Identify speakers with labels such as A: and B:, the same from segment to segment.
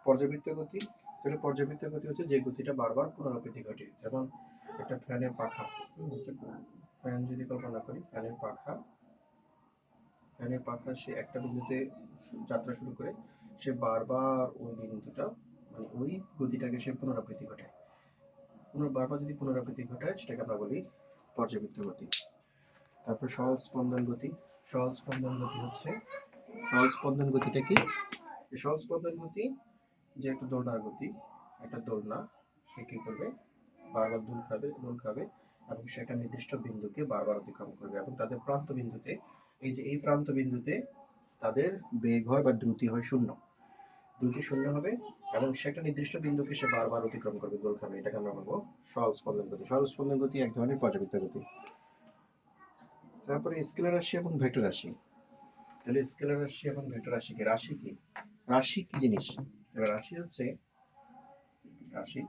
A: পর্যাবৃত্ত গতি, তাহলে পর্যাবৃত্ত গতি হচ্ছে যে গতিটা বারবার পুনরাবৃত্তি ঘটে। যেমন একটা ফ্যানের পাখা, ফ্যান যদি কল্পনা করি, ফ্যানের পাখা সে একটা বিন্দুতে যাত্রা শুরু করে, সে বারবার ওই বিন্দুটা মানে ওই গতিটাকে সে পুনরাবৃত্তি ঘটায়। বারবার যদি পুনরাবৃত্তি ঘটায় সেটাকে আমরা বলি পর্যাবৃত্ত গতি। তারপর সহজ স্পন্দন গতি। সহজ স্পন্দন গতি হচ্ছে, সহজ স্পন্দন গতিটা কি? সহজ স্পন্দন গতি যে একটা দোলনার গতি, একটা দোলনা সে কি করবে, বারবার দোল খাবে এবং সে একটা নির্দিষ্ট বিন্দুকে বারবার অতিক্রম করবে এবং তাদের প্রান্ত বিন্দুতে, এই যে এই প্রান্ত বিন্দুতে তাদের বেগ হয় বা দ্রুতি হয় শূন্য, দ্রুতি শূন্য হবে এবং সে একটা নির্দিষ্ট বিন্দুকে সে বারবার অতিক্রম করবে, দোল খাবে। এটাকে আমরা বলবো সহজ স্পন্দন গতি। সহজ স্পন্দন গতি এক ধরনের পর্যাবৃত্ত গতি। তারপরে স্কেলার রাশি এবং ভেক্টর রাশি। তাহলে স্কেলার রাশি এবং ভেক্টর রাশি কি? রাশি কি? রাশি কি জিনিস? রাশি হচ্ছে, রাশি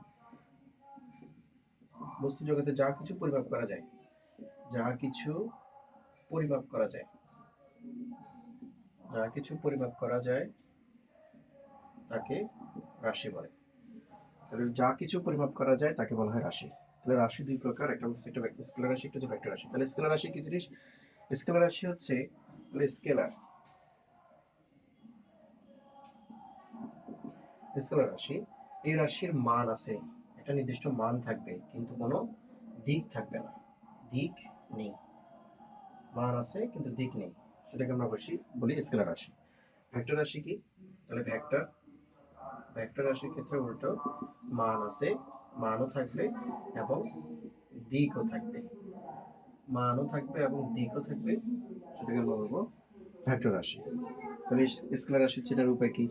A: বস্তু জগতে যা কিছু পরিমাপ করা যায়, যা কিছু পরিমাপ করা যায়, যা কিছু পরিমাপ করা যায় তাকে রাশি বলে। তাহলে যা কিছু পরিমাপ করা যায় তাকে বলা হয় রাশি। তাহলে রাশি দুই প্রকার, একটা হচ্ছে একটা স্কেলার রাশি, একটা হচ্ছে ভেক্টর রাশি। তাহলে স্কেলার রাশি কি জিনিস? স্কেলার রাশি হচ্ছে, তাহলে স্কেলার রাশি, এই রাশির মান আছে, একটা নির্দিষ্ট মান থাকবে কিন্তু কোনো দিক থাকবে না, দিক নেই। মান আছে কিন্তু দিক নেই, সেটাকে আমরা বলি স্কেলার রাশি। ভেক্টর রাশি কি? তাহলে ভেক্টর রাশির ক্ষেত্রে উল্টো, মান আছে, মানও থাকবে এবং দিকও থাকবে, মানও থাকবে এবং দিকও থাকবে, সেটাকে আমরা বলবো ভেক্টর রাশি। তাহলে স্কেলার রাশি চেনার উপায় কি?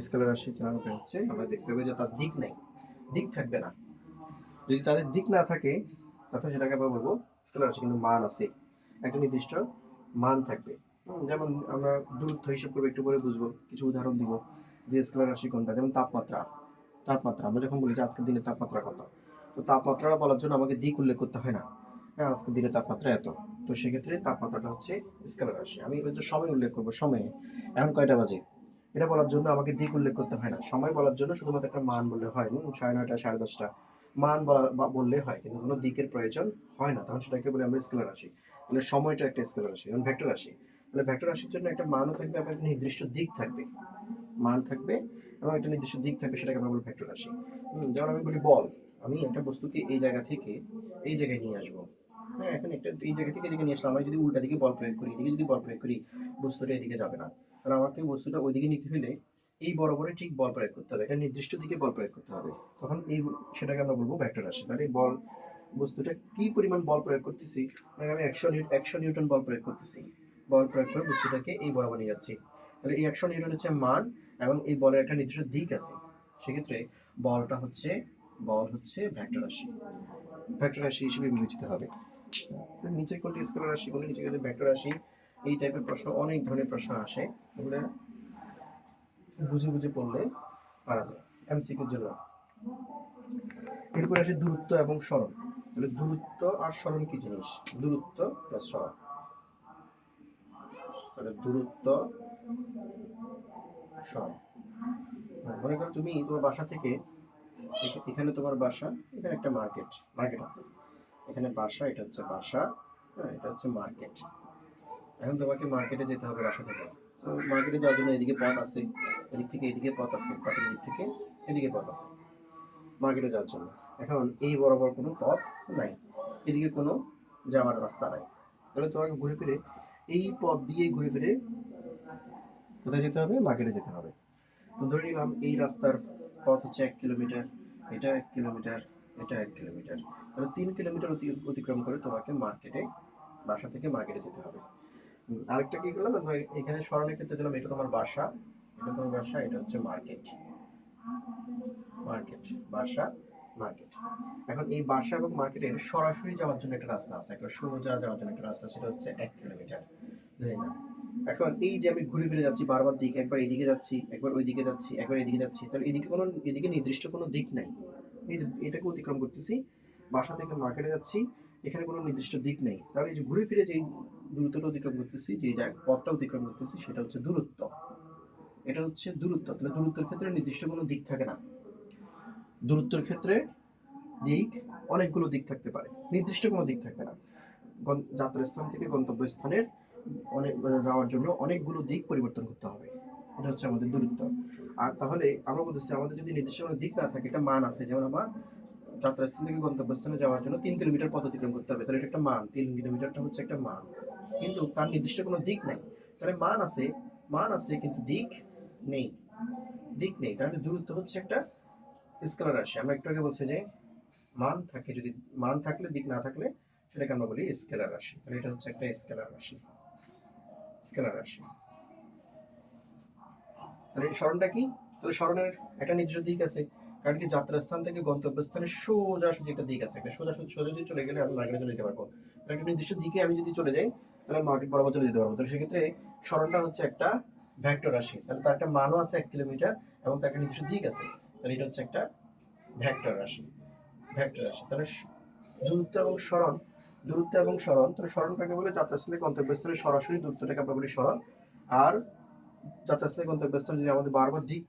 A: স্কেলার রাশি চেনার উপায় হচ্ছে আমরা দেখতে পাবো যে তার দিক নেই, দিক থাকবে না। যদি তাদের দিক না থাকে তখন সেটাকে আমরা বলবো স্কেলার রাশি, কিন্তু মান আছে, একটা নির্দিষ্ট মান থাকবে। যেমন আমরা দূরত্ব হিসাব করবো, একটু পরে বুঝবো, কিছু উদাহরণ দিব যে স্কেলার রাশি কোনটা। যেমন তাপমাত্রা, আমরা যখন বলি যে আজকের দিনের তাপমাত্রা কত, তো তাপমাত্রা বলার জন্য আমাকে দিক উল্লেখ করতে হয় না। হ্যাঁ, আজকের দিনের তাপমাত্রা এত, তো সেক্ষেত্রে তাপমাত্রাটা হচ্ছে স্কেলার রাশি। আমি এবার যে সময় উল্লেখ করবো, সময়ে এখন কয়টা বাজে, এটা বলার জন্য আমাকে দিক উল্লেখ করতে হয় না। সময় বলার জন্য শুধুমাত্র একটা মান বললে হয়, 9:30 10:30 মান বললে হয়, কিন্তু কোনো দিকের প্রয়োজন হয় না, তখন সেটাকে বলে আমরা স্কেলার রাশি। তাহলে সময়টা একটা স্কেলার রাশি। এবং ভেক্টর রাশি, তাহলে ভেক্টর রাশির জন্য একটা মানও থাকবে এবং একটা নির্দিষ্ট দিক থাকবে, মান থাকবে এবং একটা নির্দিষ্ট দিক থাকবে, সেটাকে আমরা বলি ভেক্টর রাশি। যেমন আমি বলি বল, আমি একটা বস্তুকে এই জায়গা থেকে এই জায়গায় নিয়ে আসবো। হ্যাঁ, এখন একটা এই জায়গা থেকে এদিকে নিয়ে আসলাম, আমি যদি উল্টা দিকে বল প্রয়োগ করি, এদিকে যদি বল প্রয়োগ করি, বস্তুটা এদিকে যাবে না। কারণ আমাকে বস্তুটা ওইদিকে নিতে হলে এই বরাবরই ঠিক বল প্রয়োগ করতে হবে, একটা নির্দিষ্ট দিকে বল প্রয়োগ করতে হবে, তখন এই সেটাকে আমরা বলবো ভেক্টর রাশি। তাহলে বল, বস্তুটা কি পরিমাণ বল প্রয়োগ করতেছি, মানে আমি 100 নিউটন বল প্রয়োগ করতেছি, বল প্রয়োগ করে বস্তুটাকে এই বরাবর নিয়ে যাচ্ছি। তাহলে এই 100 নিউটন হচ্ছে মান এবং এই বলের একটা নির্দিষ্ট দিক আছে, সেক্ষেত্রে বলটা হচ্ছে, ভেক্টর রাশি, ভেক্টর রাশি হিসেবে বিবেচিত হবে। নিচে কোনটি স্কেলার রাশি, কোনটি নিচে কোনটি ভেক্টর রাশি, এই টাইপের প্রশ্ন, অনেক ধরনের প্রশ্ন আসে, এগুলো বুঝে বুঝে পড়লে পারা যায় এমসিকিউর জন্য। এরপরে আসে দূরত্ব এবং সরণ। তাহলে দূরত্ব আর সরণ কি জিনিস? দূরত্ব প্লাস সরণ, তাহলে দূরত্ব সরণ। মনে করো তুমি তোমার বাসা থেকে, এখানে তোমার বাসা, এখানে একটা মার্কেট আছে, এখানে বাসা, এটা হচ্ছে বাসা, হ্যাঁ, এটা হচ্ছে মার্কেট। এখন তোমাকে মার্কেটে যেতে হবে বাসা থেকে। মার্কেটে যাওয়ার জন্য এদিকে পথ আছে, এদিক থেকে এদিকে পথ আছে, পথের দিক থেকে এদিকে পথ আছে মার্কেটে যাওয়ার জন্য। এখন এই বরাবর কোনো পথ নাই, এদিকে কোনো যাওয়ার রাস্তা নাই, তাহলে তোমাকে ঘুরে ফিরে এই পথ দিয়ে ঘুরে ফিরে কোথায় যেতে হবে? মার্কেটে যেতে হবে। তো ধরে নিলাম এই রাস্তার পথ হচ্ছে 1 কিলোমিটার, এটা 1 কিলোমিটার, এটা 1 কিলোমিটার, তাহলে 3 কিলোমিটার অতিক্রম করে তোমাকে বাসা থেকে মার্কেটে যেতে হবে। আরেকটা কি করলাম, এখানে সরণের ক্ষেত্রে দিলাম এটা তোমার বাসা, এটা তোমার বাসা, এটা হচ্ছে মার্কেট, বাসা, মার্কেট। এখন এই বাসা এবং মার্কেটের সরাসরি যাওয়ার জন্য একটা রাস্তা আছে, একটা সোজা যাওয়ার জন্য একটা রাস্তা, সেটা হচ্ছে 1 কিলোমিটার। এখন এই যে আমি ঘুরে ফিরে যাচ্ছি বারবার দিক, একবার এদিকে যাচ্ছি, একবার ওইদিকে যাচ্ছি, একবার এদিকে যাচ্ছি, তাহলে এদিকে নির্দিষ্ট কোনো দিক নাই। এই যে এটাকে অতিক্রম করতেছি, বাসা থেকে মার্কেটে যাচ্ছি, এখানে কোনো নির্দিষ্ট দিক নেই, তাহলে এই যে ঘুরে ফিরে যে দূরত্বটা অতিক্রম করতেছি, যে পথটা অতিক্রম করতেছি, সেটা হচ্ছে দূরত্ব। এটা হচ্ছে দূরত্ব। তাহলে দূরত্বের ক্ষেত্রে নির্দিষ্ট কোনো দিক থাকে না। দূরত্বের ক্ষেত্রে দিক অনেকগুলো দিক থাকতে পারে, নির্দিষ্ট কোনো দিক থাকবে না। যাত্রার স্থান থেকে গন্তব্য স্থানের অনেক যাওয়ার জন্য অনেকগুলো দিক পরিবর্তন করতে হবে। এটা হচ্ছে আমাদের দূরত্ব। আর তাহলে আমরা বলতেছি আমাদের যদি নির্দিষ্ট কোনো দিক না থাকে, একটা মান আছে, যেমন আমার যাত্রাস্থান থেকে গন্তব্যস্থানে যাওয়ার জন্য 3 কিলোমিটার পথ অতিক্রম করতে হবে, তাহলে এটা একটা মান, 3 কিলোমিটারটা হচ্ছে একটা মান, কিন্তু তার নির্দিষ্ট কোনো দিক নাই। তাহলে মান আছে কিন্তু দিক নেই, তাহলে দূরত্ব হচ্ছে একটা স্কেলার রাশি। আমরা একটু আগে বলছি যে মান থাকে, যদি মান থাকলে দিক না থাকলে সেটাকে আমরা বলি স্কেলার রাশি। তাহলে এটা হচ্ছে একটা স্কেলার রাশি। তাহলে স্মরণটা কি? তাহলে স্মরণের একটা নির্দিষ্ট দিক আছে, কারণ কি যাত্রাস্থান থেকে গন্তব্যস্থানে সোজাসুজি একটা দিক আছে, একটা সোজাসুজি চলে গেলে আমি মার্কেটে চলে যেতে পারবো। তাহলে একটা নির্দিষ্ট দিকে আমি যদি চলে যাই তাহলে মার্কেট বরাবর চলে যেতে পারবো। তাহলে সেক্ষেত্রে স্মরণটা হচ্ছে একটা ভেক্টর রাশি, তাহলে তার একটা মানও আছে 1 কিলোমিটার এবং তার একটা নির্দিষ্ট দিক আছে, তাহলে এটা হচ্ছে একটা ভেক্টর রাশি। তাহলে দূরত্ব এবং স্মরণ তাহলে স্মরণ কাকে বলে? যাত্রাস্থান থেকে গন্তব্যস্থানে সরাসরি দূরত্বটাকে আমরা বলি স্মরণ। আর যাত্রাস্থানে গন্তব্যস্থানে যদি আমাদের বারবার দিক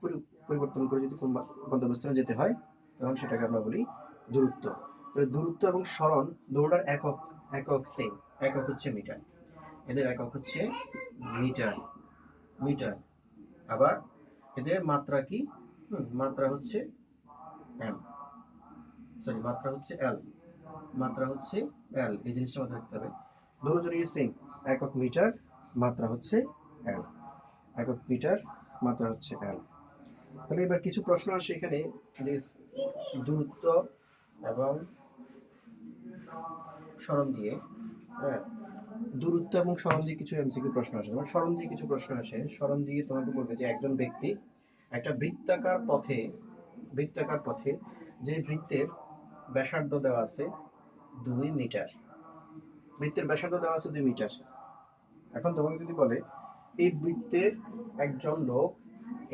A: পরিবর্তন করে যদি কোন গন্তব্যস্থানে যেতে হয় তখন সেটাকে আমরা বলি দূরত্ব। তাহলে দূরত্ব এবং স্মরণ দুটোর একক সেম, একক হচ্ছে মিটার, এদের একক হচ্ছে মিটার। আবার এদের মাত্রা কি? মাত্রা হচ্ছে এম, সরি মাত্রা হচ্ছে এল, এই জিনিসটা মাথায় রাখতে হবে। দুটোরই সেম, একক মিটার, মাত্রা হচ্ছে এল, একক মিটার, মাত্রা হচ্ছে এল। তাহলে এবার কিছু প্রশ্ন আসে এখানে যে দূরত্ব এবং স্মরণ দিয়ে, হ্যাঁ, দূরত্ব এবং স্মরণ দিয়ে কিছু এমসিকিউ প্রশ্ন আসে, যেমন স্মরণ দিয়ে কিছু প্রশ্ন আসে। স্মরণ দিয়ে তোমাকে বলবে যে একজন ব্যক্তি একটা বৃত্তাকার পথে যে বৃত্তের ব্যাসার্ধ দেওয়া আছে 2 মিটার, এখন তোমাকে যদি বলে এই বৃত্তের একজন লোক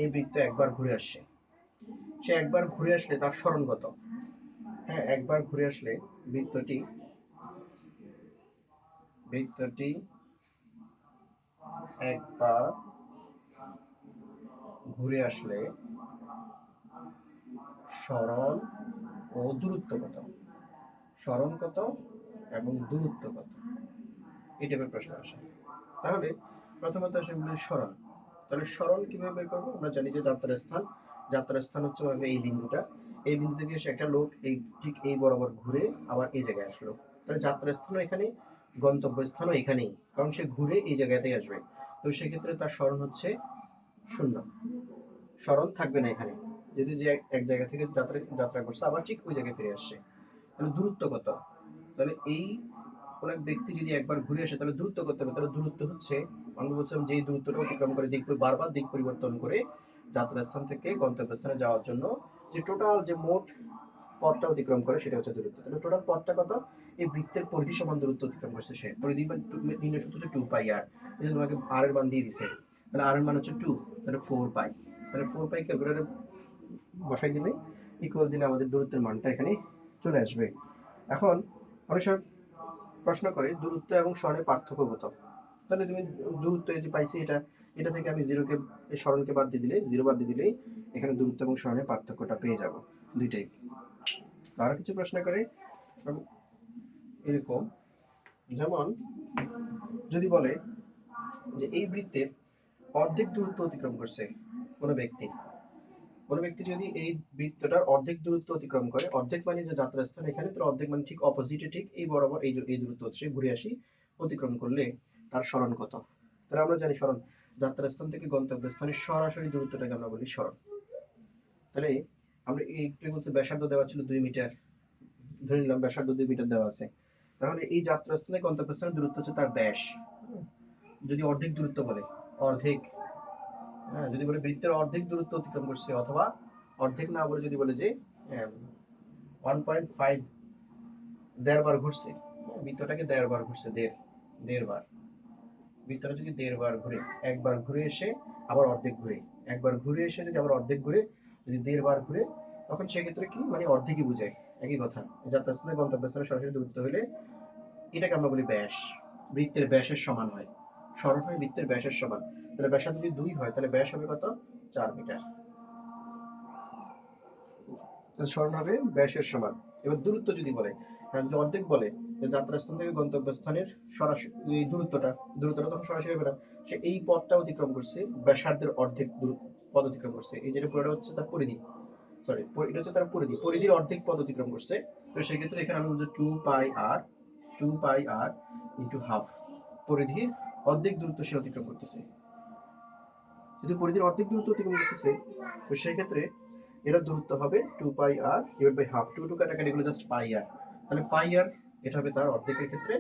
A: এই বৃত্তে একবার ঘুরে আসছে, সে একবার ঘুরে আসলে তার স্মরণ কত? হ্যাঁ, একবার ঘুরে আসলে বৃত্তটি একবার ঘুরে আসলে স্মরণ ও দূরত্ব কত? স্মরণ কত এবং দূরত্ব কত? এই টাইপের প্রশ্ন আসে। তাহলে প্রথমত আসে স্মরণ। তাহলে স্মরণ কিভাবে বের করবো? আমরা জানি যে যাত্রার স্থান হচ্ছে এই বিন্দুটা, এই বিন্দু থেকে এসে একটা লোক এই ঠিক এই বরাবর ঘুরে আবার এই জায়গায় আসলো, তাহলে যাত্রাস্থানও এখানে, গন্তব্যস্থানও এখানেই, কারণ সে ঘুরে এই জায়গাতেই আসবে। তো সেক্ষেত্রে তার স্মরণ হচ্ছে 0, স্মরণ থাকবে না এখানে, যদি যে এক জায়গা থেকে যাত্রা করছে আবার ঠিক ওই জায়গায় ফিরে আসছে। তাহলে দূরত্ব কত? তাহলে এই কোন এক ব্যক্তি যদি একবার ঘুরে আসে তাহলে দূরত্ব করতে হবে, তাহলে দূরত্ব হচ্ছে, আমরা বলছিলাম যে দূরত্বটা অতিক্রম করে বারবার দিক পরিবর্তন করে যাত্রাস্থান থেকে গন্তব্যস্থানে যাওয়ার জন্য যে টোটাল যে মোট পথটা অতিক্রম করে সেটা হচ্ছে দূরত্ব। তাহলে টোটাল পথটা কত? এই বৃত্তের পরিধি সমান দূরত্ব অতিক্রম করছে সে। পরিধি বা নির্ণয় সূত্র হচ্ছে 2 পাই আর, এই জন্য তোমাকে আর এর মান দিয়ে দিছে, তাহলে আর এর মান হচ্ছে 2, তাহলে 4 পাই, তাহলে 4 পাই ক্যালকুলেটরে বসাই দিলে ইকুয়াল দিলে আমাদের দূরত্বের মানটা এখানে চলে আসবে। এখন অনেক সময় প্রশ্ন করে দূরত্ব এবং স্মরণের পার্থক্য কত? তাহলে তুমি দূরত্ব এই যে পাইছি এটা থেকে আমি স্মরণকে বাদ দিয়ে দিলে, 0 বাদ দিয়ে দিলেই এখানে দূরত্ব এবং স্মরণের পার্থক্যটা পেয়ে যাব, দুইটাই। আরো কিছু প্রশ্ন করে এরকম, যেমন যদি বলে যে এই বৃত্তের অর্ধেক দূরত্ব অতিক্রম করছে কোনো ব্যক্তি যদি এই বৃত্তটার অর্ধেক দূরত্ব অতিক্রম করে, অর্ধেক মানে যে যাত্রাস্থান এখানে, তো অর্ধেক মানে ঠিক অপোজিটে, ঠিক এই বরাবর এই দূরত্ব হচ্ছে ঘুরে আসি অতিক্রম করলে তার স্মরণ কত? তাহলে আমরা জানি স্মরণ যাত্রাস্থান থেকে গন্তব্যস্থানের সরাসরি দূরত্বটাকে আমরা বলি স্মরণ। তাহলে আমরা এই বলছে ব্যাসার্ধ দেওয়া ছিল 2 মিটার, ধরে নিলাম ব্যাসার্ধ 2 মিটার দেওয়া আছে, তাহলে এই যাত্রাস্থানে গন্তব্যস্থানের দূরত্ব হচ্ছে তার ব্যাস। যদি অর্ধেক দূরত্ব বলে, অর্ধেক, হ্যাঁ, যদি বলে বৃত্তের অর্ধেক দূরত্ব অতিক্রম করছে, অথবা অর্ধেক না বলে যদি বলে যে 1.5 দেড় বার ঘুরছে, বৃত্তটাকে দেড় বার ঘুরছে, দেড় বার, বৃত্তটা যদি দেড় বার ঘুরে, একবার ঘুরে এসে আবার অর্ধেক ঘুরে, একবার ঘুরে এসে যদি আবার অর্ধেক ঘুরে, যদি দেড় বার ঘুরে, তখন সেক্ষেত্রে কি মানে অর্ধেকই বোঝায়, একই কথা। যাত্রাস্থানে গন্তব্যস্থানে সরাসরি দূরত্ব হলে এটাকে আমরা বলি ব্যাস, বৃত্তের ব্যাসের সমান হয়, স্মরণ হয় বৃত্তের ব্যাসের সমান। তাহলে ব্যাসার্ধ যদি 2 হয় তাহলে ব্যাস হবে কত? 4 মিটার। স্মরণ হবে ব্যাসের সমান। এবার দূরত্ব যদি বলে, যদি অর্ধেক বলে যাত্রাস্থান থেকে গন্তব্যস্থানের সরাসরি এই দূরত্বটা তখন সরাসরি হবে না, সে এই পথটা অতিক্রম করছে, ব্যাসার্ধের অর্ধেক পথ অতিক্রম করছে। এই যেটা পুরোটা হচ্ছে তার পরিধি, সরি এটা হচ্ছে তার পরিধির অর্ধেক পথ অতিক্রম করছে। তো সেক্ষেত্রে এখানে আমি বলছি 2 পাই আর ইন্টু হাফ, পরিধির অর্ধেক দূরত্ব সে অতিক্রম করতেছে। যদি পরিধির অর্ধেক দূরত্ব অতিক্রম করতেছে, তো সেই ক্ষেত্রে এর দূরত্ব হবে 2 পাই আর ডিভাইড বাই হাফ। 2 কাটাকাটি এগুলো জাস্ট পাই আর, তাহলে পাই আর এটা হবে তার অর্ধেকের ক্ষেত্রে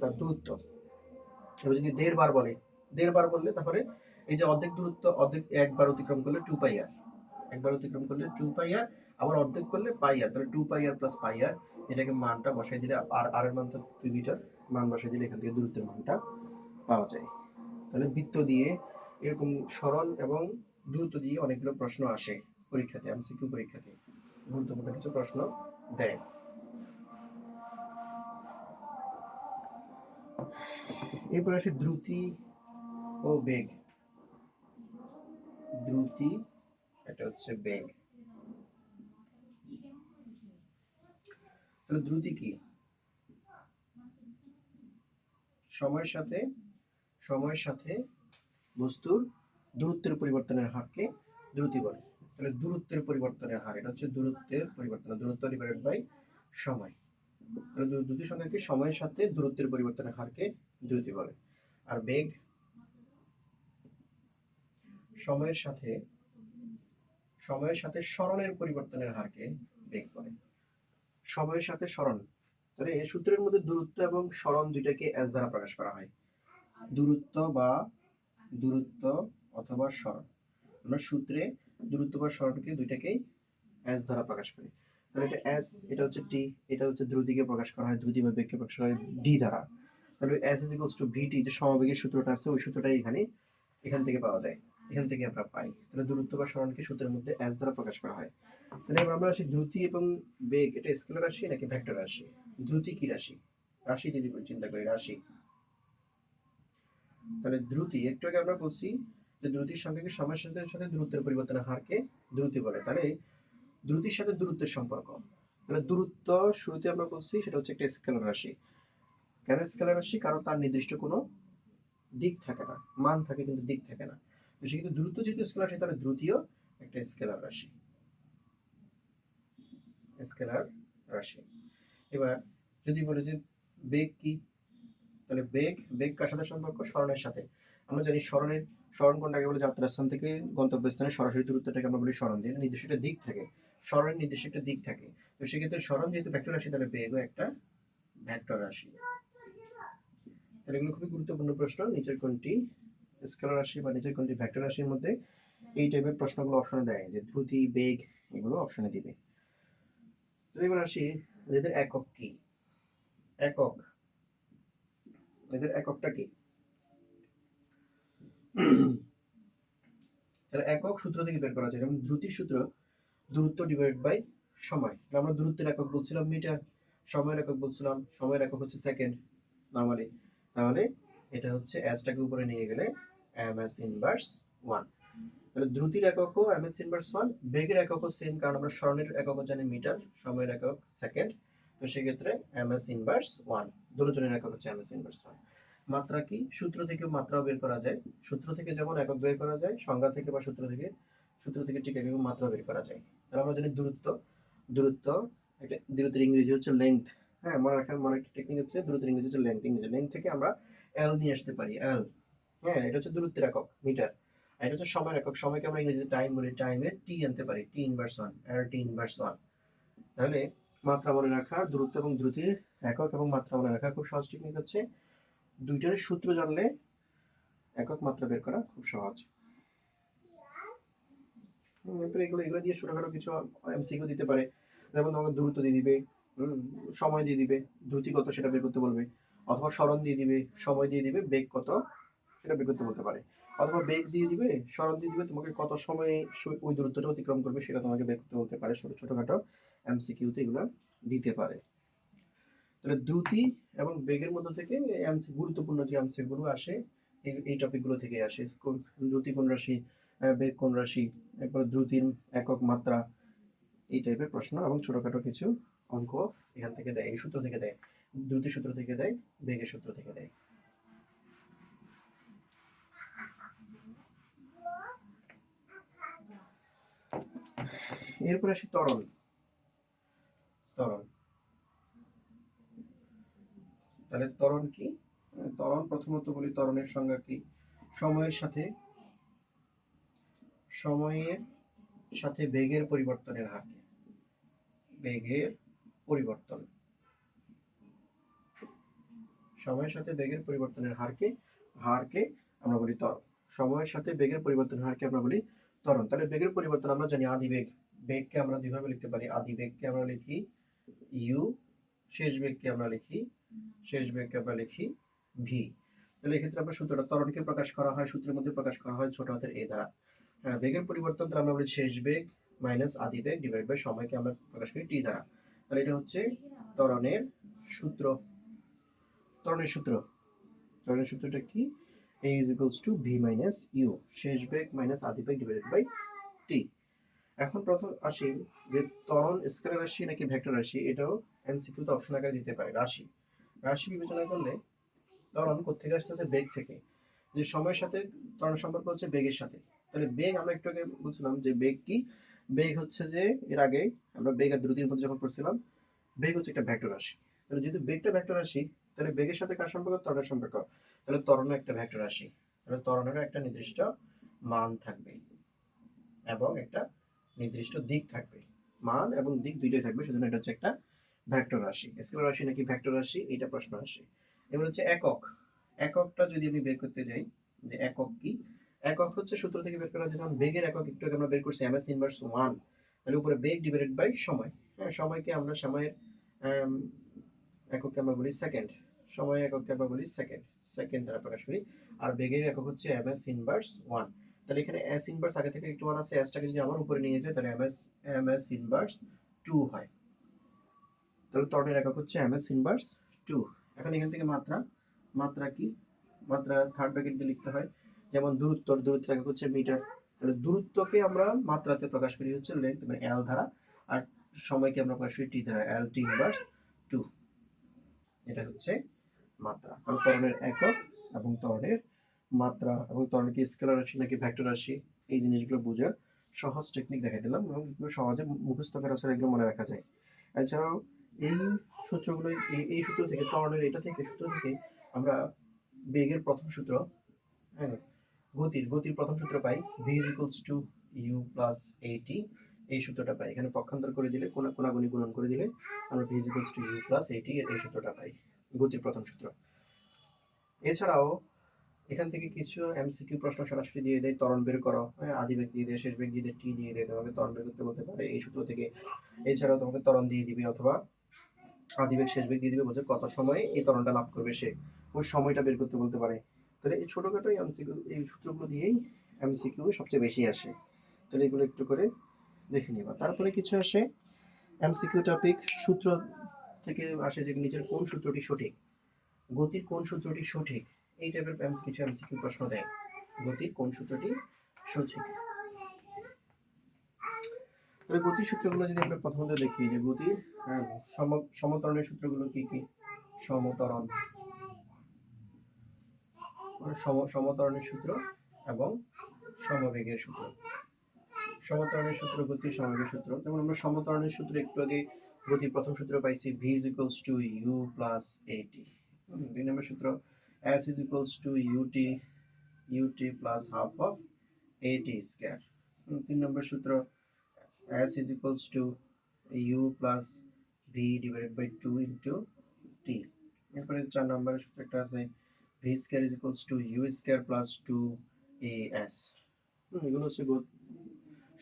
A: তার দূরত্ব। এবার যদি 1.5 বার বলে, 1.5 বার বললে তাহলে এই যে অর্ধেক দূরত্ব, অর্ধেক একবার অতিক্রম করলে 2 পাই আর, একবার অতিক্রম করলে 2 পাই আর, আবার অর্ধেক করলে পাই আর, তাহলে 2 পাই আর প্লাস পাই আর, এটাকে মানটা বসাই দিলে আর এর মান তো 2 মিটার, মান বসাই দিলে এখান থেকে দূরত্বের মানটা পাওয়া যায়। তাহলে বৃত্ত দিয়ে এরকম সরল এবং দূরত্ব দিয়ে অনেকগুলো প্রশ্ন আসে পরীক্ষাতে, এমসিকিউ পরীক্ষাতে গুরুত্বপূর্ণ কিছু প্রশ্ন দেয়। এরপর আসে দ্রুতি ও বেগ। দ্রুতি, এটা হচ্ছে বেগ। তাহলে দ্রুতি কি? সময়ের সাথে বস্তুর দূরত্বের পরিবর্তনের হারকে দ্রুতি বলে। তাহলে দূরত্বের পরিবর্তনের হার, এটা হচ্ছে দূরত্বের পরিবর্তন, দূরত্ব ডিভাইডেড বাই সময়। তাহলে দ্রুতি সংখ্যা কি? সময়ের সাথে দূরত্বের পরিবর্তনের হারকে দ্রুতি বলে। আর বেগ সময়ের সাথে সরণের পরিবর্তনের হারকে বেগ বলে। সময়ের সাথে সরণ, তাহলে এই সূত্রের মধ্যে দূরত্ব এবং সরণ দুইটাকে এস দ্বারা প্রকাশ করা হয়। দূরত্ব অথবা সরণ, আমরা সূত্রে দূরত্ব বা সরণকে দুইটাকেই এস দ্বারা প্রকাশ করি। তাহলে এটা এস, এটা হচ্ছে টি, এটা হচ্ছে দ্রুতিকে প্রকাশ করা হয়, দ্রুতি বা বেগকে প্রকাশ করা হয় ডি দ্বারা। তাহলে এস ইজ ইকুয়ালস টু ভিটি, যে সমবেগের সূত্রটা আছে ওই সূত্রটাই এখান থেকে পাওয়া যায়, এখান থেকে আমরা পাই। তাহলে দূরত্ব বা সরণকে সূত্রের মধ্যে এস দ্বারা প্রকাশ করা হয়। তাহলে এবার আমরা আসি দ্রুতি এবং বেগ, এটা স্কেলার রাশি নাকি ভেক্টর রাশি? দ্রুতি কি রাশি? রাশি যদি চিন্তা করি, রাশি। তাহলে দ্রুতি, একটু আগে আমরা বলছি যে দ্রুতির সংখ্যাকে সময়ের সাথে দূরত্বের পরিবর্তনের হারকে দ্রুতি বলে। তাহলে দ্রুতির সাথে দূরত্বের সম্পর্ক, তাহলে দূরত্ব শুরুতে আমরা বলছি সেটা হচ্ছে একটা স্কেলার রাশি। কেন স্কেলার রাশি? কারণ তার নির্দিষ্ট কোনো দিক থাকে না, মান থাকে কিন্তু দিক থাকে না। তো সেক্ষেত্রে দূরত্ব যেহেতু স্কেলার রাশি, তাহলে দ্রুতিও একটা স্কেলার রাশি, স্কেলার রাশি। এবার যদি বলি যে বেগ কি, তাহলে বেগ কার সাথে সম্পর্ক? সরণের সাথে। আমরা জানি সরণ কোনটাকে বলে? যাত্রাস্থান থেকে গন্তব্যস্থানের সরাসরি দূরত্বটাকে আমরা বলি সরণ। দিয়ে নির্দিষ্ট একটা দিক থাকে, সরণের নির্দিষ্ট একটা দিক থাকে। তো সেক্ষেত্রে সরণ যেহেতু ভেক্টর রাশি, তাহলে বেগও একটা ভেক্টর রাশি। তাহলে এগুলো খুবই গুরুত্বপূর্ণ প্রশ্ন। নিচের কোনটি স্কেলার রাশি বা নিচের কোনটি ভেক্টর রাশির মধ্যে এই টাইপের প্রশ্নগুলো অপশনে দেয়, যে দ্রুতি, বেগ, এগুলো অপশনে দিবে। তো এবার আসি এদের একক কি, এদের এককটা কি? তাহলে একক সূত্র থেকে বের করা যায়, যেমন দ্রুতির সূত্র দূরত্ব ডিভাইড বাই সময়। আমরা দূরত্বের একক বলছিলাম মিটার, সময়ের একক বলছিলাম, সময়ের একক হচ্ছে সেকেন্ড নরমালি। তাহলে এটা হচ্ছে এসটাকে উপরে নিয়ে গেলে এমএস ইনভার্স 1। তাহলে দ্রুতির এককও এমএস ইনভার্স 1, বেগের এককও সেম, কারণ আমরা সরণের একক জানি মিটার, সময়ের একক সেকেন্ড। তো সেক্ষেত্রে এমএস ইনভার্স 1, দুজনের একক হচ্ছে এমএস ইনভার্স 1। মাত্রা কি? সূত্র থেকে মাত্রাও বের করা যায়। সূত্র থেকে যেমন একক বের করা যায়, সংজ্ঞা থেকে বা সূত্র থেকে ঠিক একই মাত্রা বের করা যায়। তাহলে আমরা জানি দূরত্ব এটা, দূরত্বের ইংরেজি হচ্ছে লেংথ। হ্যাঁ, মনে রাখার একটা টেকনিক হচ্ছে দূরত্বের ইংরেজি হচ্ছে লেংথ। লেংথ থেকে আমরা এল নিয়ে আসতে পারি, এল। হ্যাঁ, এটা হচ্ছে দূরত্বের একক মিটার। আর এটা হচ্ছে সময়ের একক, সময়কে আমরা ইংরেজিতে টাইম বলি, টাইমে টি আনতে পারি, টি ইনভার্স 1, এল টি ইনভার্স 1। তাহলে মাত্রা মনে রাখা, দূরত্ব এবং দ্রুতির একক এবং মাত্রা মনে রাখা খুব সহজ টেকনিক হচ্ছে দুইটার সূত্র জানলে একক মাত্রা বের করা খুব সহজ। এগুলো দিয়ে ছোটখাটো কিছু এমসিকিউ দিতে পারে, যেমন তোমাকে দূরত্ব দিয়ে দিবে, সময় দিয়ে দিবে, দ্রুতি কত সেটা বের করতে বলবে, অথবা সরণ দিয়ে দিবে, সময় দিয়ে দিবে, বেগ কত সেটা বের করতে বলতে পারে, অথবা বেগ দিয়ে দিবে, সরণ দিয়ে দিবে, তোমাকে কত সময়ে ওই দূরত্বটা অতিক্রম করবে সেটা তোমাকে বের করতে বলতে পারে। ছোটখাটো এমসিকিউতে এগুলো দিতে পারে। তাহলে দ্রুতি এবং বেগের মধ্যে থেকে গুরুত্বপূর্ণ যে এমসিকিউগুলো আসে এই টপিকগুলো থেকে আসে। দ্রুতি কোন রাশি, বেগ কোন রাশি, এরপর দ্রুতির একক, মাত্রা, এই টাইপের প্রশ্ন এবং ছোটখাটো কিছু অঙ্ক এখান থেকে দেয়, এই সূত্র থেকে দেয়, দ্রুতি সূত্র থেকে দেয়, বেগের সূত্র থেকে দেয়। এরপর আসি ত্বরণ। ত্বরণ, তাহলে ত্বরণ কি? ত্বরণ প্রথমত বলি, ত্বরণের সংজ্ঞা কি? সময়ের সাথে বেগের পরিবর্তনের হারকে, বেগের পরিবর্তন, সময়ের সাথে বেগের পরিবর্তনের হারকে আমরা বলি ত্বরণ। সময়ের সাথে বেগের পরিবর্তনের হারকে আমরা বলি ত্বরণ। তাহলে বেগের পরিবর্তন আমরা জানি আদি বেগ, বেগকে আমরা দুইভাবে লিখতে পারি, আদি বেগকে আমরা লিখি ইউ, শেষ বেগকে আমরা লিখি ভি। তাহলে এক্ষেত্রে আমরা সূত্রটা, ত্বরণকে প্রকাশ করা হয়, সূত্রের মধ্যে প্রকাশ করা হয় ছোট হাতের এ দ্বারা। বেগের পরিবর্তন তাহলে আমরা বলি শেষ বেগ মাইনাস আদি বেগ ডিভাইড বাই সময়কে আমরা প্রকাশ করি টি দ্বারা। তাহলে এটা হচ্ছে ত্বরণের সূত্র। ত্বরণের সূত্রটা কি? a is equals to v minus u, শেষ বেগ মাইনাস আদি বেগ ডিভাইডেড বাই টি। এখন প্রথম আসি যে ত্বরণ স্কেলার রাশি নাকি ভেক্টর রাশি, এটাও এমসিকিউতে অপশন আকারে দিতে পারে। রাশি বিবেচনা করলে ত্বরণ কোত্থেকে আসতেছে? বেগ থেকে। যে সময়ের সাথে ত্বরণ সম্পর্ক হচ্ছে বেগের সাথে। তাহলে বেগ আমরা একটু আগে বলছিলাম যে বেগ কি? বেগ হচ্ছে যে এর আগে আমরা বেগ আর দ্রুতির মধ্যে যখন পড়ছিলাম, বেগ হচ্ছে একটা ভেক্টর রাশি। তাহলে যেহেতু বেগটা ভেক্টর রাশি, তাহলে বেগের সাথে কার সম্পর্ক? ত্বরণের সম্পর্ক। তাহলে ত্বরণও একটা ভেক্টর রাশি, তাহলে ত্বরণেরও একটা নির্দিষ্ট মান থাকবে এবং একটা নির্দিষ্ট দিক থাকবে, মান এবং দিক দুইটাই থাকবে, সেজন্য এটা হচ্ছে একটা ভেক্টর রাশি। স্কেলার রাশি নাকি ভেক্টর রাশি, এটা প্রশ্ন আসে। এবার হচ্ছে একক। এককটা যদি আমি বের করতে যাই যে একক কি, একক হচ্ছে সূত্র থেকে বের করা, যেমন বেগের একক একটু আগে আমরা বের করছি ms ইনভার্স 1, তাহলে উপরে বেগ ডিভাইডেড বাই সময়। হ্যাঁ, সময়কে আমরা সময়ের একককে আমরা বলি সেকেন্ড, সময় একককে আমরা বলি সেকেন্ড দ্বারা প্রকাশ করি। আর বেগের একক হচ্ছে ms ইনভার্স 1। তাহলে এখানে s ইনভার্স আগে থেকে একটু 1 আছে, s টাকে যদি আবার উপরে নিয়ে যায় তাহলে ms ইনভার্স 2 হয়। তাহলে ত্বরণের একক হচ্ছে ms ইনভার্স 2। এখন এখান থেকে মাত্রা কি? মাত্রা থার্ড ব্র্যাকেট দিয়ে লিখতে হয়। যেমন দূরত্বের একক হচ্ছে মিটার, তাহলে দূরত্বকে আমরা মাত্রাতে প্রকাশ করি হচ্ছে লেন্থ মানে l দ্বারা, আর সময়কে আমরা প্রকাশ করি t দ্বারা, lt ইনভার্স 2। এটা হচ্ছে মাত্রা। কারণ ত্বরণের একক এবং ত্বরণের মাত্রা এবং ত্বরণ কি স্কেলার রাশি নাকি ভেক্টর রাশি, এই জিনিসগুলো বোঝার সহজ টেকনিক দেখাই দিলাম এবং সহজে মুখস্থ করা ছাড়া এগুলো মনে রাখা যায়। এছাড়াও এই সূত্রগুলো, এই সূত্র থেকে, ত্বরণের সূত্র থেকে আমরা বেগের প্রথম সূত্র, হ্যাঁ, গতির প্রথম সূত্র পাই, v is equals to u plus at, এই সূত্রটা পাই। এখানে পক্ষান্তর করে দিলে, কোনাগুনি গুণন করে দিলে আমরা v is equals to u plus at এই সূত্রটা পাই, গতির প্রথম সূত্র। এছাড়াও এখান থেকে কিছু এমসিকিউ প্রশ্ন সরাসরি দিয়ে দেয়, ত্বরণ বের করো, হ্যাঁ, আদি বেগ দিয়ে দেয়, শেষ বেগ দিয়ে দেয়, টি দিয়ে দেয়, তোমাকে ত্বরণ বের করতে বলতে পারে এই সূত্র থেকে। এছাড়াও তোমাকে ত্বরণ দিয়ে দিবে অথবা আদি বেগ শেষ বেগ দিয়ে দিবে, বলছে কত সময়ে এই ত্বরণটা লাভ করবে সে, ওই সময়টা বের করতে বলতে পারে। তাহলে এই ছোটখাটো এমসিকিউ, এই সূত্রগুলো দিয়েই এমসিকিউ সবচেয়ে বেশি আসে। তাহলে এগুলো একটু করে দেখে নিবা। তারপরে কিছু আসে এমসিকিউ টপিক, সূত্র থেকে আসে যে নিচের কোন সূত্রটি সঠিক, গতির কোন সূত্রটি সঠিক, এই টাইপের কিছু এমসিকিউ প্রশ্ন দেয়, গতির কোন সূত্রটি সঠিক। তাহলে গতির সূত্রগুলো যদি আমরা প্রথমত দেখি যে গতির সমতরণের সূত্রগুলো কি কি? সমতরণের সূত্র এবং সমবেগের সূত্র। সমতরণের সূত্র, গতির সমবেগের সূত্র। যেমন আমরা সমতরণের সূত্র একটু আগে গতির প্রথম সূত্র পাইছি, v is equals to u plus at। দুই নম্বর সূত্র s is equals to ut plus half of at square। তিন নম্বর সূত্র s is equals to u plus v divided by 2 into t। এরপরে 4 নম্বরের সূত্র একটা আছে v square is equals to u square plus 2as। এগুলো হচ্ছে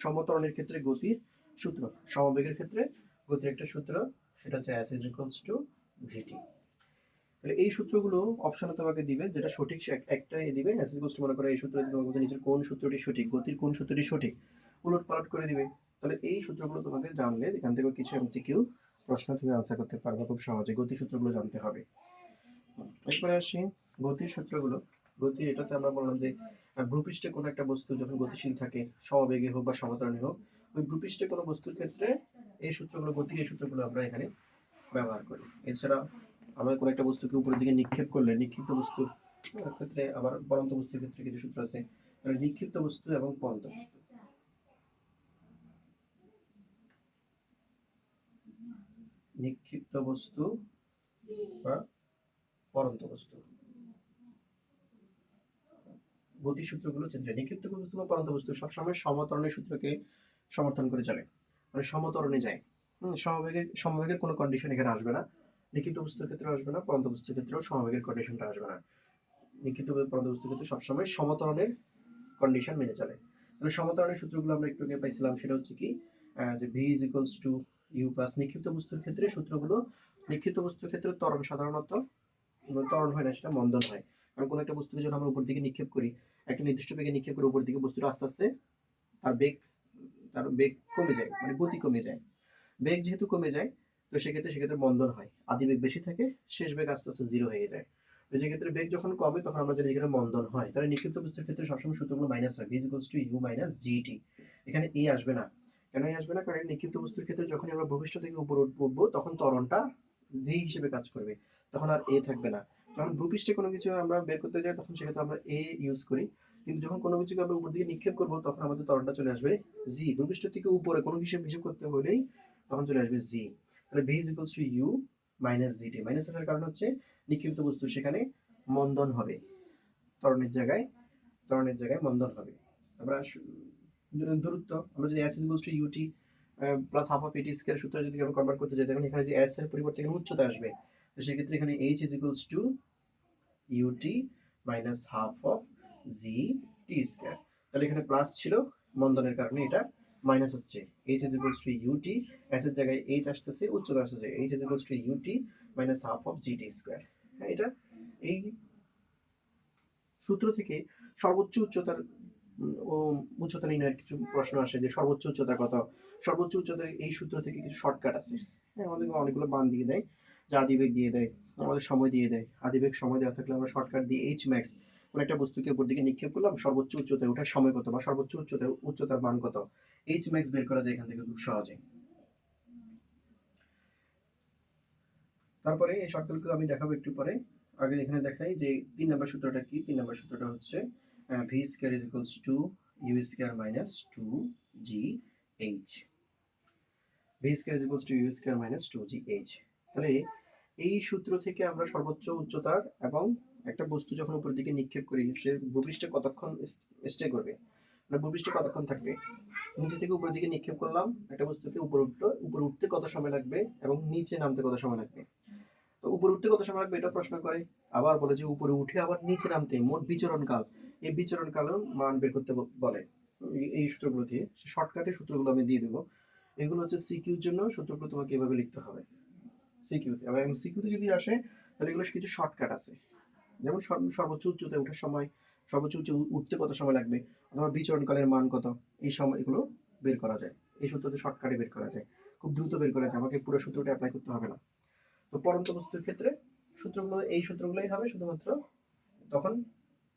A: সমতরণের ক্ষেত্রে গতির সূত্র। সমবেগের ক্ষেত্রে গতির একটা সূত্র, সেটা হচ্ছে s is equals to vt। তাহলে এই সূত্রগুলো অপশনে তোমাকে দিবে, যেটা সঠিক সে একটাই দিবে। s is equals to, মনে করো এই সূত্র তোমাকে বলতে নিচের কোন সূত্রটি সঠিক, গতির কোন সূত্রটি সঠিক, উলট পালট করে দিবে। তাহলে এই সূত্রগুলো তোমাকে জানলে এখান থেকে কিছু এমসিকিউ প্রশ্ন তুমি আনসার করতে পারবে খুব সহজে। গতির সূত্রগুলো জানতে হবে। এরপরে আসি গতির সূত্রগুলো। গতি এটাতে আমরা বললাম যে ভূপৃষ্ঠে কোনো একটা বস্তু যখন গতিশীল থাকে, সমবেগে হোক বা সমত্বরণে হোক, ওই ভূপৃষ্ঠে কোনো বস্তুর ক্ষেত্রে এই সূত্রগুলো, গতির এই সূত্রগুলো আমরা এখানে ব্যবহার করি। এছাড়া আমরা কোনো একটা বস্তুকে উপরের দিকে নিক্ষেপ করলে নিক্ষিপ্ত বস্তুর ক্ষেত্রে আবার পরন্ত বস্তুর ক্ষেত্রে কিছু সূত্র আছে। নিক্ষিপ্ত বস্তু এবং পরন্ত বস্তু, নিক্ষিপ্ত বস্তু বা পরন্ত বস্তু, গতি সূত্রগুলো চেঞ্জ হয়। নিক্ষিপ্ত বস্তু বা পরন্ত বস্তু সবসময় সমত্বরণের সূত্রকে সমর্থন করে চলে, মানে সমত্বরণে যায়। সমবেগের কোনো কন্ডিশন এখানে আসবে না। নিক্ষিপ্ত বস্তুর ক্ষেত্রে আসবে না, পরন্ত বস্তুর ক্ষেত্রেও সমবেগের কন্ডিশনটা আসবে না। নিক্ষিপ্ত পরন্ত বস্তুর ক্ষেত্রে সবসময় সমত্বরণের কন্ডিশন মেনে চলে। তাহলে সমত্বরণের সূত্রগুলো আমরা একটু আগে পাইছিলাম, সেটা হচ্ছে কি যে v is equals to u plus নিক্ষিপ্ত বস্তুর ক্ষেত্রে সূত্রগুলো, নিক্ষিপ্ত বস্তুর ক্ষেত্রে ত্বরণ সাধারণত ত্বরণ হয় না, সেটা মন্দন হয়। কারণ কোনো একটা বস্তুকে যখন আমরা উপর দিকে নিক্ষেপ করি, একটা নির্দিষ্ট বেগে নিক্ষেপ করে উপর দিকে, বস্তুটা আস্তে আস্তে তার বেগ কমে যায়, মানে গতি কমে যায়। বেগ যেহেতু কমে যায়, তো সেক্ষেত্রে মন্দন হয়। আদি বেগ বেশি থাকে, শেষ বেগ আস্তে আস্তে জিরো হয়ে যায়। তো যে ক্ষেত্রে বেগ যখন কমে তখন আমরা জানি এখানে মন্দন হয়। তাহলে নিক্ষিপ্ত বস্তুর ক্ষেত্রে সবসময় সূত্রগুলো মাইনাস হয়, v is equals to u minus gt। এখানে a আসবে না। কেন আসবে না? কারণ নিক্ষিপ্ত বস্তুর ক্ষেত্রে যখন আমরা ভূপৃষ্ঠ থেকে উপরে উঠবো তখন ত্বরণটা g হিসেবে কাজ করবে, তখন আর a থাকবে না। যখন ভূপৃষ্ঠে কোনো কিছু আমরা বের করতে যাই তখন সেক্ষেত্রে আমরা a ইউজ করি, কিন্তু যখন কোনো কিছুকে আমরা উপর দিকে নিক্ষেপ করবো তখন আমাদের ত্বরণটা চলে আসবে g। ভূপৃষ্ঠ থেকে উপরে কোনো হিসেব করতে হলেই তখন চলে আসবে g। তাহলে v is equals to u minus gt। Minus আসার কারণ হচ্ছে নিক্ষিপ্ত বস্তু সেখানে মন্দন হবে, ত্বরণের জায়গায় মন্দন হবে। আমরা দূরত্ব, আমরা যদি s is equals to ut plus half of এটি স্কয়ার সূত্র যদি আমরা কনভার্ট করতে যাই, তখন এখানে যে s এর পরিবর্তে এখানে উচ্চতা আসবে। তো সেক্ষেত্রে এখানে h is equals to ut minus half of gt square. তাহলে এখানে প্লাস ছিল, মন্দনের কারণে এটা মাইনাস হচ্ছে। h is equals to ut, s এর জায়গায় h আসতেছে, উচ্চতা আসতেছে, h is equals to ut minus half of gt square. হ্যাঁ, এটা এই সূত্র থেকে সর্বোচ্চ উচ্চতার উচ্চতা নির্ণয়ের কিছু প্রশ্ন আসে, যে সর্বোচ্চ উচ্চতা কত। সর্বোচ্চ উচ্চতার এই সূত্র থেকে কিছু শর্টকাট আছে। হ্যাঁ, আমাদের অনেকগুলো মান দিয়ে দেয়, যা আদিবেগ দিয়ে দেয়, আমাদের সময় দিয়ে দেয়। আদিবেগ সময় দেওয়া থাকলে আমরা শর্টকাট দিয়ে এইচ ম্যাক্স, কোন একটা বস্তুকে উপর দিকে নিক্ষেপ করলাম, সর্বোচ্চ উচ্চতায় ওঠার সময় কত বা সর্বোচ্চ উচ্চতার মান কত, এইচ ম্যাক্স বের করা যায় এখান থেকে খুব সহজে। তারপরে এই শর্টকাটগুলো আমি দেখাবো একটু পরে। আগে এখানে দেখাই যে 3 নম্বর সূত্রটা কি। 3 নম্বর সূত্রটা হচ্ছে v square is equals to u square minus 2gh। v square is equals to u square minus 2gh। তাহলে এই সূত্র থেকে আমরা সর্বোচ্চ উচ্চতার এবং একটা বস্তু যখন উপরের দিকে নিক্ষেপ করি, সে ভূপৃষ্ঠে কতক্ষণ স্টে করবে, মানে ভূপৃষ্ঠে কতক্ষণ থাকবে। নিচে থেকে উপরের দিকে নিক্ষেপ করলাম একটা বস্তুকে, উপরে উঠতে কত সময় লাগবে এবং নিচে নামতে কত সময় লাগবে। তো উপরে উঠতে কত সময় লাগবে এটা প্রশ্ন করে। আবার বলে যে উপরে উঠে আবার নিচে নামতে মোট বিচরণকাল, এই বিচরণকালের মান বের করতে বলে। এই সূত্রগুলো দিয়ে শর্টকাটে সূত্রগুলো আমি দিয়ে দেবো। এগুলো হচ্ছে সিকিউর জন্য সূত্রগুলো তোমাকে এভাবে লিখতে হবে সিকিউতে। এবং সিকিউতে যদি আসে তাহলে এগুলো কিছু শর্টকাট আছে, যেমন সর্বোচ্চ উচ্চতায় ওঠার সময়, সর্বোচ্চ উঠতে কত সময় লাগবে, অথবা বিচরণকালের মান কত, এই সময় এগুলো বের করা যায়। এই সূত্রতে শর্টকাটে বের করা যায়, খুব দ্রুত বের করা যায়, আমাকে পুরো সূত্রটা অ্যাপ্লাই করতে হবে না। তো পরন্ত বস্তুর ক্ষেত্রে সূত্রগুলো এই সূত্রগুলোই হবে, শুধুমাত্র তখন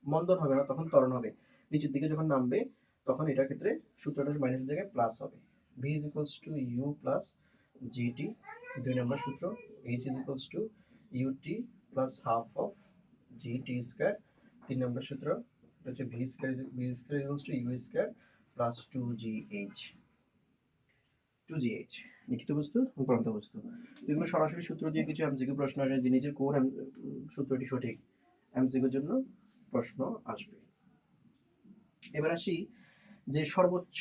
A: মন্দন হবে না, তখন ত্বরণ হবে। নিচের দিকে যখন নামবে তখন এটার ক্ষেত্রে সূত্রটা মাইনাসের জায়গায় প্লাস হবে। v is equals to u plus gt 2 নম্বর সূত্র। h is equals to ut plus half of gt square 3 নম্বর সূত্র। এটা হচ্ছে v square is equals to u square plus 2gh লিখিত বস্তু ও পরন্ত বস্তু। এগুলো সরাসরি সূত্র দিয়ে কিছু এমসিকিউ প্রশ্ন আসে, যে নিজের কোন সূত্রটি সঠিক, এমসিকিউর জন্য প্রশ্ন আসবে। এবার আসি যে সর্বোচ্চ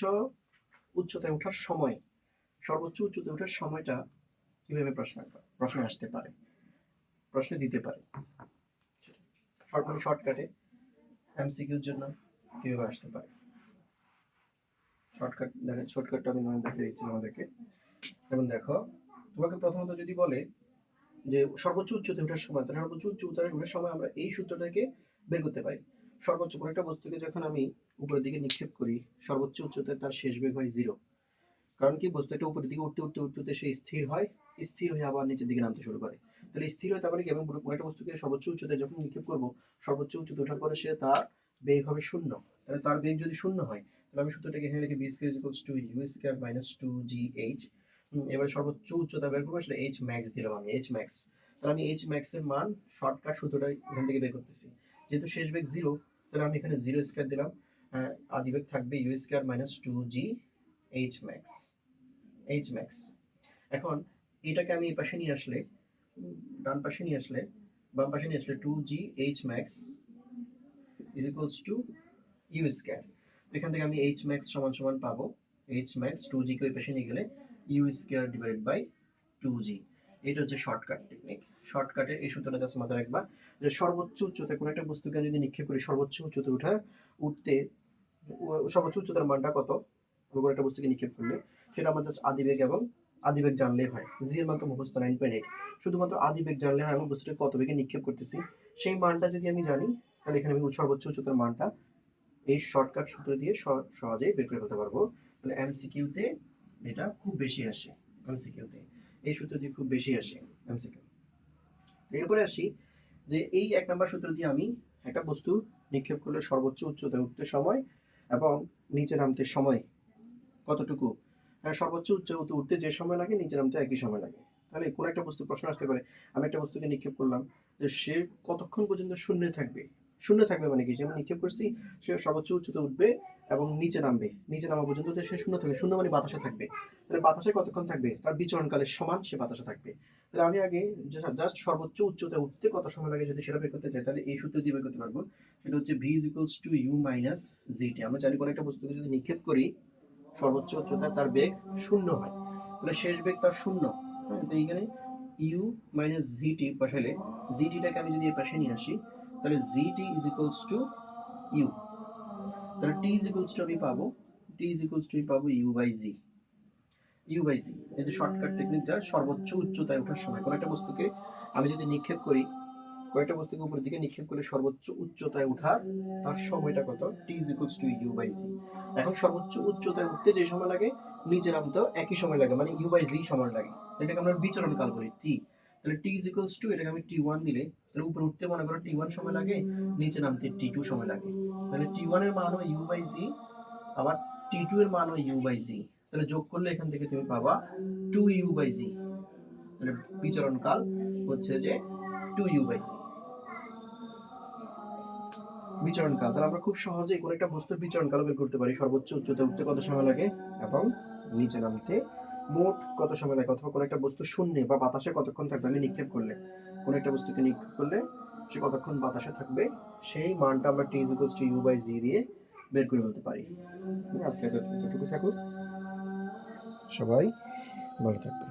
A: উচ্চতায় ওঠার সময়, সর্বোচ্চ উচ্চতায় ওঠার সময়টা কিভাবে প্রশ্ন আসতে পারে, প্রশ্ন দিতে পারে। শর্টকাটে এমসিকিউর জন্য কিভাবে আসতে পারে, শর্টকাটটা আমি দেখিয়ে দিচ্ছি আমাদেরকে। যেমন দেখো, তোমাকে প্রথমত যদি বলে যে সর্বোচ্চ উচ্চতায় ওঠার সময়, তাহলে সর্বোচ্চ উচ্চতায় ওঠার সময় আমরা এই সূত্রটাকে বের করতে পারি। সর্বোচ্চ কোনো একটা বস্তুকে যখন আমি উপরের দিকে নিক্ষেপ করি, সর্বোচ্চ উচ্চতায় তার শেষ বেগ হয় 0। কারণ কি, বস্তু একটা উপরের দিকে উঠতে উঠতে উঠতে সে স্থির হয়, স্থির হয়ে আবার নিচের দিকে নামতে শুরু করে। তাহলে স্থির হয় তার মানে কি, এবং কোনো একটা বস্তুকে সর্বোচ্চ উচ্চতায় যখন নিক্ষেপ করবো, সর্বোচ্চ উচ্চতা ওঠার পরে সে তার বেগ হবে শূন্য। তাহলে তার বেগ যদি শূন্য হয়, তাহলে আমি সূত্রটাকে এখানে লিখি, v square equals to u square minus 2gh। এবারে সর্বোচ্চ উচ্চতা বের করবো, সেটা এইচ ম্যাক্স দিলাম আমি, এইচ ম্যাক্স। তাহলে আমি এইচ ম্যাক্স এর মান শর্টকাট সূত্রটা এখান থেকে বের করতেছি। যেহেতু শেষ বেগ 0, তাহলে আমি এখানে 0 স্কয়ার দিলাম, আদি বেগ থাকবে u square minus 2g h max, h max. এখন এটাকে আমি এই পাশে নিয়ে আসলে, ডান পাশে নিয়ে আসলে, বাম পাশে নিয়ে আসলে 2g h max is equals to u square. এখান থেকে আমি এইচ ম্যাক্স সমান সমান পাবো এইচ ম্যাক্স 2g কে ওই পাশে নিয়ে গেলে you square divided by 2g। এটা হচ্ছে শর্টকাট টেকনিক। শর্টকাটের এই সূত্রটা জাস্ট মাথায় রাখবা, যে সর্বোচ্চ উচ্চতায় কোনো একটা বস্তুকে যদি নিক্ষেপ করি, সর্বোচ্চ উচ্চতায় উঠতে সর্বোচ্চ উচ্চতার মানটা কত, কোনো একটা বস্তুকে নিক্ষেপ করলে সেটা আমার জাস্ট আদিবেগ এবং আদিবেগ জানলেই হয়। জি এর মান তো মুখস্থ 9.8, শুধুমাত্র আদিবেগ জানলে হয় এবং বস্তুটা কত বেগে নিক্ষেপ করতেছি সেই মানটা যদি আমি জানি, তাহলে এখানে আমি সর্বোচ্চ উচ্চতার মানটা এই শর্টকাট সূত্র দিয়ে সহজেই বের করে ফেলতে পারবো। তাহলে এমসিকিউতে এটা খুব বেশি আসে, এমসিকিউতে এই সূত্র দিয়ে খুব বেশি আসে এমসিকিউ। এরপরে আসি যে এই 1 নম্বর সূত্র দিয়ে আমি একটা বস্তু নিক্ষেপ করলে সর্বোচ্চ উচ্চতায় উঠতে সময় এবং নিচে নামতে সময় কতটুকু, সর্বোচ্চ উচ্চতায় উঠতে যে সময় লাগে নিচে নামতে একই সময় লাগে। তাহলে কোন একটা বস্তু প্রশ্ন আসতে পারে, আমি একটা বস্তুকে নিক্ষেপ করলাম, যে সে কতক্ষণ পর্যন্ত শূন্যে থাকবে। শূন্য থাকবে মানে কি, যে আমি নিক্ষেপ করছি সে সর্বোচ্চ উচ্চতায় উঠবে এবং নিচে নামবে, নিচে নামা পর্যন্ত যে সে শূন্য থাকবে, শূন্য মানে বাতাসে থাকবে। তাহলে বাতাসে কতক্ষণ থাকবে, তার বিচরণকালের সমান সে বাতাসে থাকবে। তাহলে আমি আগে জাস্ট সর্বোচ্চ উচ্চতায় উঠতে কত সময় লাগে যদি সেটা বের করতে চাই, তাহলে এই সূত্র দিয়ে বের করতে পারবো। সেটা হচ্ছে v is equals to u minus g t. আমরা জানি কোনো একটা বস্তুকে যদি নিক্ষেপ করি সর্বোচ্চ উচ্চতায় তার বেগ শূন্য হয়, তাহলে শেষ বেগ তার শূন্য। হ্যাঁ, তো এইখানে ইউ মাইনাস জিটি বসালে, জিটিটাকে আমি যদি এর পাশে নিয়ে আসি, তাহলে g t is equals to u. তাহলে টি ইজ ইকুয়ালস টু আমি পাবো, টি ইজ ইকুয়ালস টু পাবো u by g, u by g. এই যে শর্টকাট টেকনিক, যা সর্বোচ্চ উচ্চতায় ওঠার সময় কোনো একটা বস্তুকে আমি যদি নিক্ষেপ করি, কয়েকটা বস্তুকে উপরের দিকে নিক্ষেপ করলে সর্বোচ্চ উচ্চতায় ওঠার তার সময়টা কত, t is equals to u by g. এখন সর্বোচ্চ উচ্চতায় উঠতে যে সময় লাগে নিচে নামতেও একই সময় লাগে, মানে ইউ বাই জি সময় লাগে। এটাকে আমরা বিচরণ কাল বলি টি। তাহলে টি ইজ ইকুয়ালস টু, এটাকে আমি টি ওয়ান দিলে, তাহলে উপরে উঠতে মনে করো টি ওয়ান সময় লাগে, নিচে নামতে টি টু সময় লাগে। তাহলে টি ওয়ান এর মানও ইউ বাই জি, আবার টি টু এর মানও ইউ বাই জি। তাহলে যোগ করলে এখান থেকে তুমি পাবা টু ইউ বাই জি। তাহলে বিচরণ কাল হচ্ছে যে টু ইউ বাই জি, বিচরণ কাল। তাহলে আমরা খুব সহজেই কোনো একটা বস্তুর বিচরণ কাল বের করতে পারি, সর্বোচ্চ উচ্চতায় উঠতে কত সময় লাগে এবং নিচে নামতে মোট কত সময় লাগে, অথবা কোনো একটা বস্তু শূন্যে বা বাতাসে কতক্ষণ থাকবে আমি নিক্ষেপ করলে, কোনো একটা বস্তুকে নিক্ষেপ করলে সে কতক্ষণ বাতাসে থাকবে সেই মানটা আমরা t is equals to u by g দিয়ে বের করে ফেলতে পারি। আজকে এতটুকু থাকুক, সবাই ভালো থাকবে।